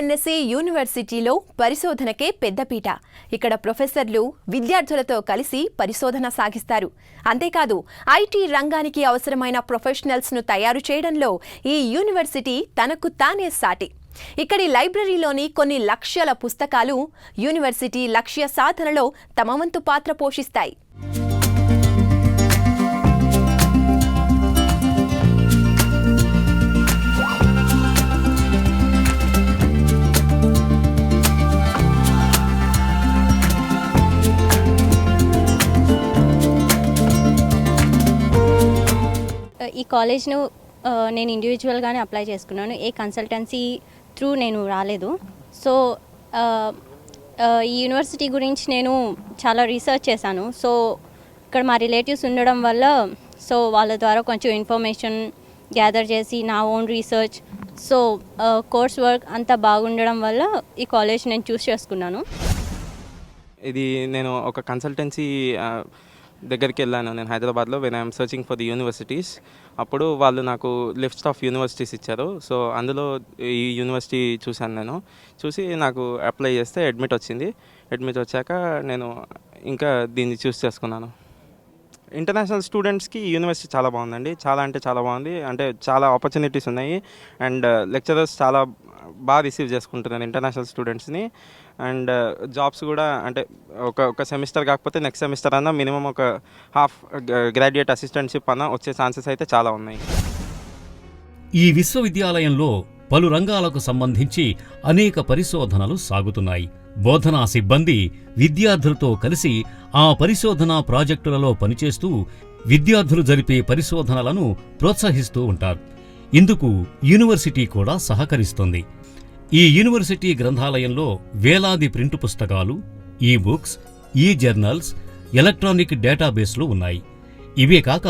Tennessee యూనివర్సిటీలో పరిశోధనకే పెద్దపీట. ఇక్కడ ప్రొఫెసర్లు విద్యార్థులతో కలిసి పరిశోధన సాగిస్తారు. అంతేకాదు ఐటీ రంగానికి అవసరమైన ప్రొఫెషనల్స్ను తయారు చేయడంలో ఈ యూనివర్సిటీ తనకు తానే సాటి. ఇక్కడి లైబ్రరీలోని కొన్ని లక్షల పుస్తకాలు యూనివర్సిటీ లక్ష్య సాధనలో తమ వంతు పాత్ర పోషిస్తాయి. ఈ కాలేజ్ను నేను ఇండివిజువల్గానే అప్లై చేసుకున్నాను. ఏ కన్సల్టెన్సీ త్రూ నేను రాలేదు. సో ఈ యూనివర్సిటీ గురించి నేను చాలా రీసెర్చ్ చేశాను. సో ఇక్కడ మా రిలేటివ్స్ ఉండడం వల్ల సో వాళ్ళ ద్వారా కొంచెం ఇన్ఫర్మేషన్ గ్యాదర్ చేసి నా own research so course work అంతా బాగుండడం వల్ల ఈ కాలేజ్ నేను చూస్ చేసుకున్నాను. ఇది నేను ఒక కన్సల్టెన్సీ దగ్గరికి వెళ్ళాను నేను హైదరాబాద్లో. When I'm searching for the universities. అప్పుడు వాళ్ళు నాకు లిస్ట్ ఆఫ్ యూనివర్సిటీస్ ఇచ్చారు. సో అందులో ఈ యూనివర్సిటీ చూశాను. నేను చూసి నాకు అప్లై చేస్తే అడ్మిట్ వచ్చింది. అడ్మిట్ వచ్చాక నేను ఇంకా దీన్ని చూస్ చేసుకున్నాను. ఇంటర్నేషనల్ స్టూడెంట్స్కి యూనివర్సిటీ చాలా బాగుందండి. చాలా అంటే చాలా బాగుంది. అంటే చాలా ఆపర్చునిటీస్ ఉన్నాయి అండ్ లెక్చరర్స్ చాలా బాగా రిసీవ్ చేసుకుంటున్నారు ఇంటర్నేషనల్ స్టూడెంట్స్ని. అండ్ జాబ్స్ కూడా అంటే ఒక సెమిస్టర్ కాకపోతే నెక్స్ట్ సెమిస్టర్ అన్నా మినిమం ఒక హాఫ్ గ్రాడ్యుయేట్ అసిస్టెంట్షిప్ అన్నా వచ్చే ఛాన్సెస్ అయితే చాలా ఉన్నాయి. ఈ విశ్వవిద్యాలయంలో పలు రంగాలకు సంబంధించి అనేక పరిశోధనలు సాగుతున్నాయి. బోధనా సిబ్బంది విద్యార్థులతో కలిసి ఆ పరిశోధనా ప్రాజెక్టులలో పనిచేస్తూ విద్యార్థులు జరిపే పరిశోధనలను ప్రోత్సహిస్తూ ఉంటారు. ఇందుకు యూనివర్సిటీ కూడా సహకరిస్తుంది. ఈ యూనివర్సిటీ గ్రంథాలయంలో వేలాది ప్రింటు పుస్తకాలు, ఈ బుక్స్, ఈ జర్నల్స్, ఎలక్ట్రానిక్ డేటాబేస్లు ఉన్నాయి. ఇవే కాక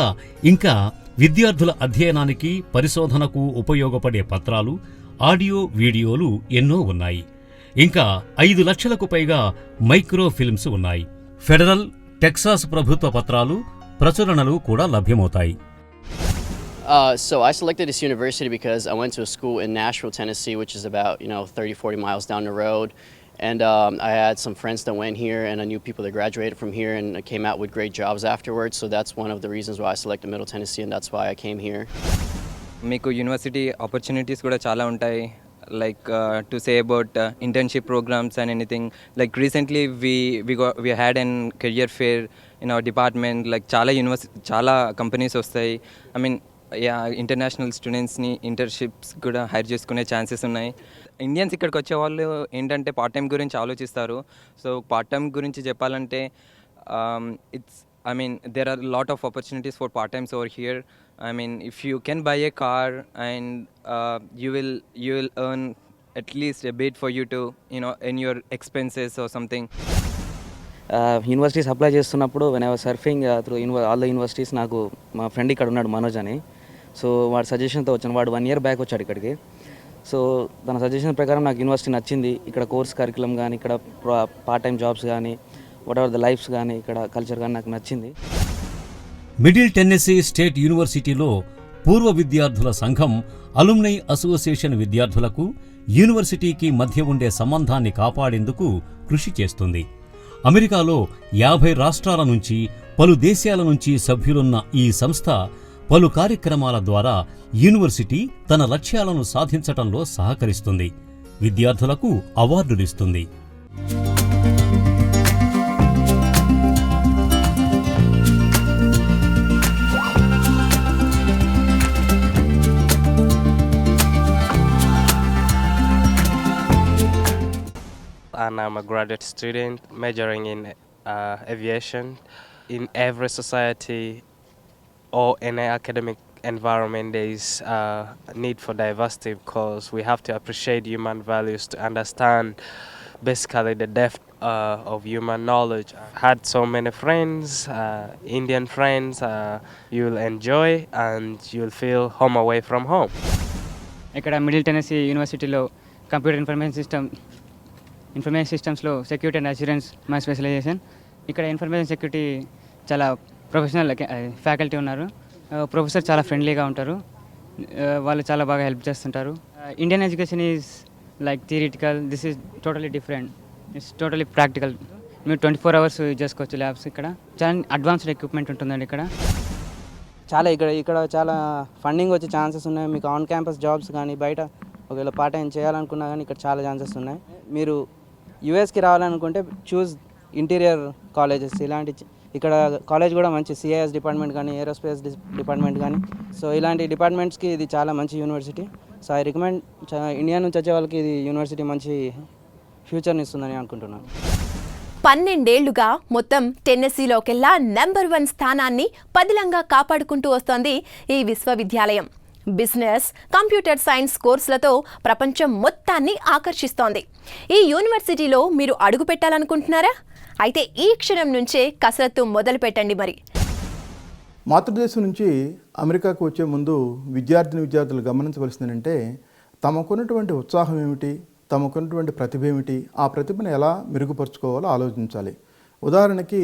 ఇంకా విద్యార్థుల అధ్యయనానికి, పరిశోధనకు ఉపయోగపడే పత్రాలు, ఆడియో, వీడియోలు ఎన్నో ఉన్నాయి. ఇంకా 5 లక్షలకు పైగా మైక్రో ఫిల్మ్స్ ఉన్నాయి. ఫెడరల్, టెక్సాస్ ప్రభుత్వ పత్రాలు, ప్రచురణలు కూడా లభ్యమవుతాయి. So I selected this university because I went to a school in Nashville, Tennessee, which is about 30-40 miles down the road. And I had some friends that went here, and I knew people that graduated from here and came out with great jobs afterwards. So that's one of the reasons why I selected Middle Tennessee, and that's why I came here. మీకు university opportunities కూడా చాలా ఉంటాయి. Like to say about internship programs and anything. Like recently we had an career fair in our department. Like చాలా companies వస్తాయి. I mean international స్టూడెంట్స్ని internships కూడా hire చేసుకునే chances ఉన్నాయి. ఇండియన్స్ ఇక్కడికి వచ్చే వాళ్ళు ఏంటంటే పార్ట్ టైం గురించి ఆలోచిస్తారు. సో పార్ట్ టైం గురించి చెప్పాలంటే there are a lot of opportunities for part times over here. I mean, if you can buy a car and you will earn at least a bit for you to in your expenses or something. Universities apply చేస్తున్నప్పుడు when I was surfing through all the universities, నాకు మా friend ఇక్కడ ఉన్నాడు మనోజ్ అని. So వాడి సజెషన్తో వచ్చాను. వాడు 1 year back వచ్చాడు ఇక్కడికి. సో తన సజెషన్ ప్రకారం నాకు యూనివర్సిటీ నచ్చింది. ఇక్కడ కోర్స్ కరికులం కానీ, ఇక్కడ పార్ట్ టైం జాబ్స్ కానీ, వాట్ ఎవర్ ద లైఫ్స్ కానీ, ఇక్కడ కల్చర్ కానీ నాకు నచ్చింది. మిడిల్ టెన్నెసీ స్టేట్ యూనివర్సిటీలో పూర్వ విద్యార్థుల సంఘం అలుమ్నై అసోసియేషన్ విద్యార్థులకు యూనివర్సిటీకి మధ్య ఉండే సంబంధాన్ని కాపాడేందుకు కృషి చేస్తుంది. అమెరికాలో 50 రాష్ట్రాల నుంచి, పలు దేశాల నుంచి సభ్యులున్న ఈ సంస్థ పలు కార్యక్రమాల ద్వారా యూనివర్సిటీ తన లక్ష్యాలను సాధించటంలో సహకరిస్తుంది. విద్యార్థులకు అవార్డులిస్తుంది. And I'm a graduate student majoring in aviation. In every society or in an academic environment, there is a need for diversity because we have to appreciate human values to understand basically the depth of human knowledge. I've had so many friends, Indian friends. You'll enjoy and you'll feel home away from home. ఇక్కడ middle Tennessee యూనివర్సిటీలో computer information సిస్టమ్స్లో security and assurance మా specialisation. ఇక్కడ information security చాలా professional faculty ఉన్నారు. Professor చాలా ఫ్రెండ్లీగా ఉంటారు. వాళ్ళు చాలా బాగా హెల్ప్ చేస్తుంటారు. Indian education is like theoretical, this is totally different. It's totally practical. మీరు 24 hours యూజ్ చేసుకోవచ్చు ల్యాబ్స్. ఇక్కడ చాలా అడ్వాన్స్డ్ ఎక్విప్మెంట్ ఉంటుందండి ఇక్కడ. ఇక్కడ చాలా ఫండింగ్ వచ్చే ఛాన్సెస్ ఉన్నాయి. మీకు ఆన్ క్యాంపస్ జాబ్స్ కానీ బయట ఒకవేళ పార్ట్ టైం చేయాలనుకున్నా కానీ ఇక్కడ చాలా ఛాన్సెస్ ఉన్నాయి. మీరు యూఎస్కి రావాలనుకుంటే చూస్ ఇంటీరియర్ కాలేజెస్. ఇక్కడ కాలేజ్ కూడా మంచి సిఐఎస్ డిపార్ట్మెంట్ కానీ ఏరోస్పేస్ డిపార్ట్మెంట్ కానీ, సో ఇలాంటి డిపార్ట్మెంట్స్కి ఇది చాలా మంచి university. So I recommend India నుంచి వచ్చే వాళ్ళకి ఇది యూనివర్సిటీ మంచి ఫ్యూచర్ని ఇస్తుందని అనుకుంటున్నాను. 12 ఏళ్లుగా మొత్తం టెన్నెసీలోకెల్లా నెంబర్ 1 స్థానాన్ని పదిలంగా కాపాడుకుంటూ వస్తోంది ఈ విశ్వవిద్యాలయం. బిజినెస్, కంప్యూటర్ సైన్స్ కోర్సులతో ప్రపంచం మొత్తాన్ని ఆకర్షిస్తోంది. ఈ యూనివర్సిటీలో మీరు అడుగు పెట్టాలనుకుంటున్నారా? అయితే ఈ క్షణం నుంచే కసరత్తు మొదలు పెట్టండి. మరి మాతృదేశం నుంచి అమెరికాకు వచ్చే ముందు విద్యార్థులు గమనించవలసిందంటే తమకున్నటువంటి ఉత్సాహం ఏమిటి, తమకున్నటువంటి ప్రతిభ ఏమిటి, ఆ ప్రతిభను ఎలా మెరుగుపరుచుకోవాలో ఆలోచించాలి. ఉదాహరణకి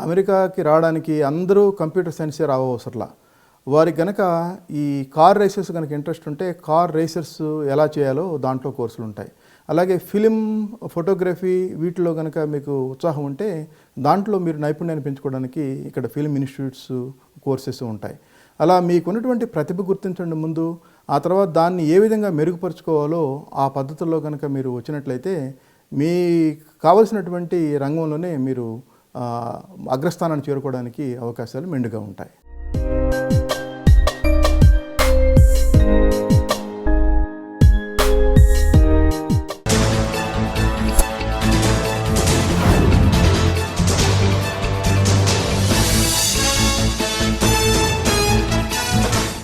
అమెరికాకి రావడానికి అందరూ కంప్యూటర్ సైన్సే రావసరలా. వారికి గనక ఈ కార్ రేసెస్ కనుక ఇంట్రెస్ట్ ఉంటే కార్ రేసర్స్ ఎలా చేయాలో దాంట్లో కోర్సులు ఉంటాయి. అలాగే ఫిలిం, ఫోటోగ్రఫీ వీటిలో కనుక మీకు ఉత్సాహం ఉంటే దాంట్లో మీరు నైపుణ్యాన్ని పెంచుకోవడానికి ఇక్కడ ఫిలిం ఇన్స్టిట్యూట్స్ కోర్సెస్ ఉంటాయి. అలా మీకున్నటువంటి ప్రతిభ గుర్తించండి ముందు. ఆ తర్వాత దాన్ని ఏ విధంగా మెరుగుపరుచుకోవాలో ఆ పద్ధతుల్లో కనుక మీరు వచ్చినట్లయితే మీ కావలసినటువంటి రంగంలోనే మీరు అగ్రస్థానాన్ని చేరుకోవడానికి అవకాశాలు మెండుగా ఉంటాయి.